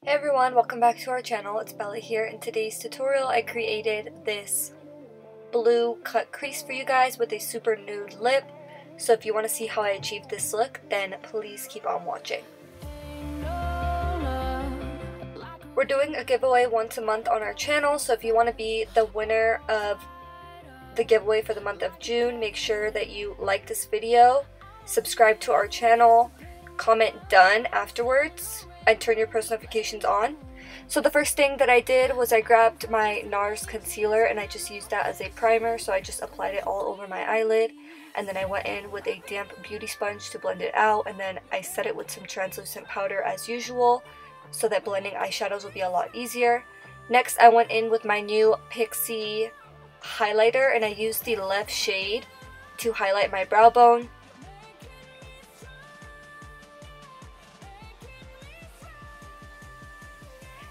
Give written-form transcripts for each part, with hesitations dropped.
Hey everyone, welcome back to our channel. It's Bella here. In today's tutorial, I created this blue cut crease for you guys with a super nude lip. So if you want to see how I achieved this look, then please keep on watching. We're doing a giveaway once a month on our channel, so if you want to be the winner of the giveaway for the month of June, make sure that you like this video, subscribe to our channel, comment done afterwards, and turn your post notifications on. So the first thing that I did was I grabbed my NARS concealer and I just used that as a primer, so I just applied it all over my eyelid, and then I went in with a damp beauty sponge to blend it out, and then I set it with some translucent powder as usual so that blending eyeshadows will be a lot easier. Next, I went in with my new Pixie highlighter and I used the left shade to highlight my brow bone.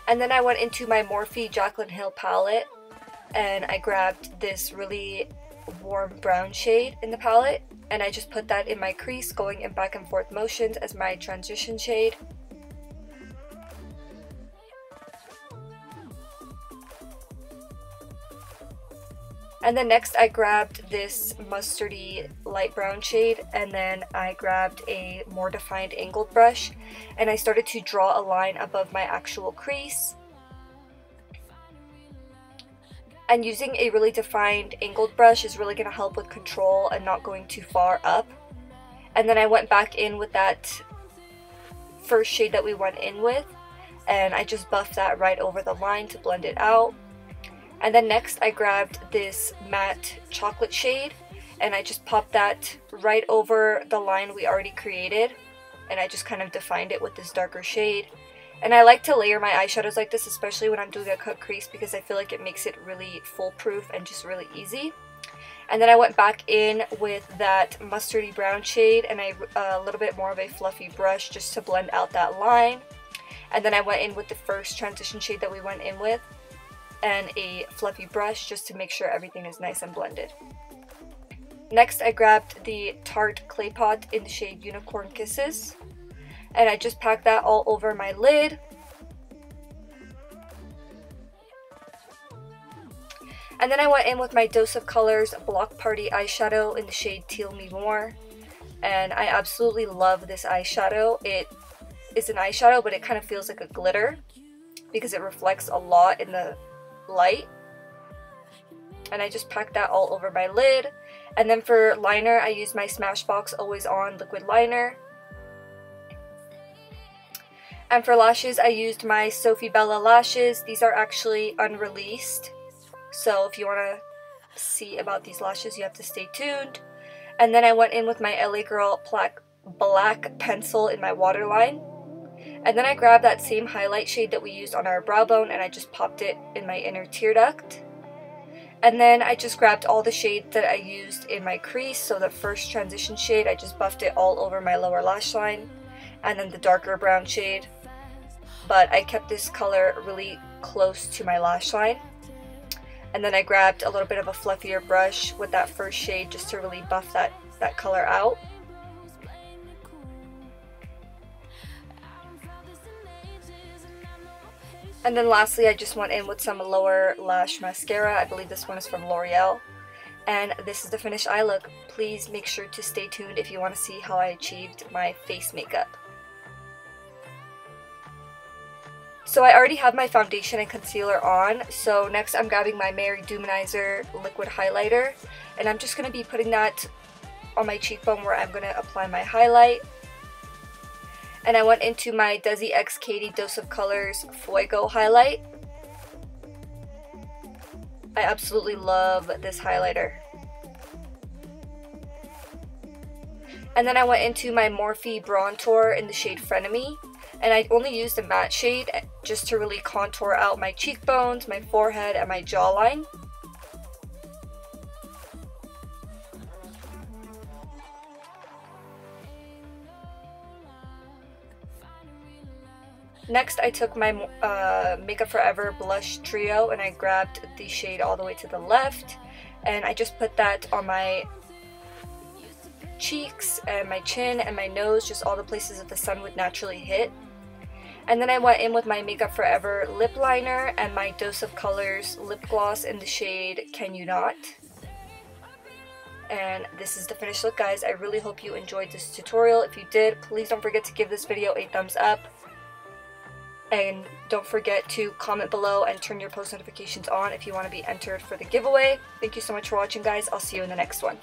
And then I went into my Morphe Jaclyn Hill palette and I grabbed this really warm brown shade in the palette and I just put that in my crease, going in back and forth motions as my transition shade. And then next I grabbed this mustardy light brown shade, and then I grabbed a more defined angled brush and I started to draw a line above my actual crease. And using a really defined angled brush is really going to help with control and not going too far up. And then I went back in with that first shade that we went in with and I just buffed that right over the line to blend it out. And then next I grabbed this matte chocolate shade and I just popped that right over the line we already created, and I just kind of defined it with this darker shade. And I like to layer my eyeshadows like this, especially when I'm doing a cut crease, because I feel like it makes it really foolproof and just really easy. And then I went back in with that mustardy brown shade and a little bit more of a fluffy brush just to blend out that line. And then I went in with the first transition shade that we went in with and a fluffy brush just to make sure everything is nice and blended. Next I grabbed the Tarte Clay Pot in the shade Unicorn Kisses and I just packed that all over my lid. And then I went in with my Dose of Colors Block Party eyeshadow in the shade Teal Me More, and I absolutely love this eyeshadow. It is an eyeshadow, but it kind of feels like a glitter because it reflects a lot in the light. And I just packed that all over my lid. And then for liner, I used my Smashbox Always On liquid liner. And for lashes, I used my Sofie Bella lashes. These are actually unreleased, so if you want to see about these lashes, you have to stay tuned. And then I went in with my LA Girl black pencil in my waterline. And then I grabbed that same highlight shade that we used on our brow bone and I just popped it in my inner tear duct. And then I just grabbed all the shades that I used in my crease. So the first transition shade, I just buffed it all over my lower lash line. And then the darker brown shade. But I kept this color really close to my lash line. And then I grabbed a little bit of a fluffier brush with that first shade just to really buff that color out. And then lastly, I just went in with some lower lash mascara. I believe this one is from L'Oreal. And this is the finished eye look. Please make sure to stay tuned if you want to see how I achieved my face makeup. So I already have my foundation and concealer on. So next I'm grabbing my Mary Dumanizer liquid highlighter. And I'm just going to be putting that on my cheekbone where I'm going to apply my highlight. And I went into my Desi X Katy Dose of Colors Fuego highlight. I absolutely love this highlighter. And then I went into my Morphe Bronzer in the shade Frenemy. And I only used the matte shade just to really contour out my cheekbones, my forehead, and my jawline. Next, I took my Makeup Forever Blush Trio and I grabbed the shade all the way to the left. And I just put that on my cheeks and my chin and my nose, just all the places that the sun would naturally hit. And then I went in with my Makeup Forever lip liner and my Dose of Colors lip gloss in the shade Can You Not. And this is the finished look, guys. I really hope you enjoyed this tutorial. If you did, please don't forget to give this video a thumbs up. And don't forget to comment below and turn your post notifications on if you want to be entered for the giveaway. Thank you so much for watching, guys. I'll see you in the next one.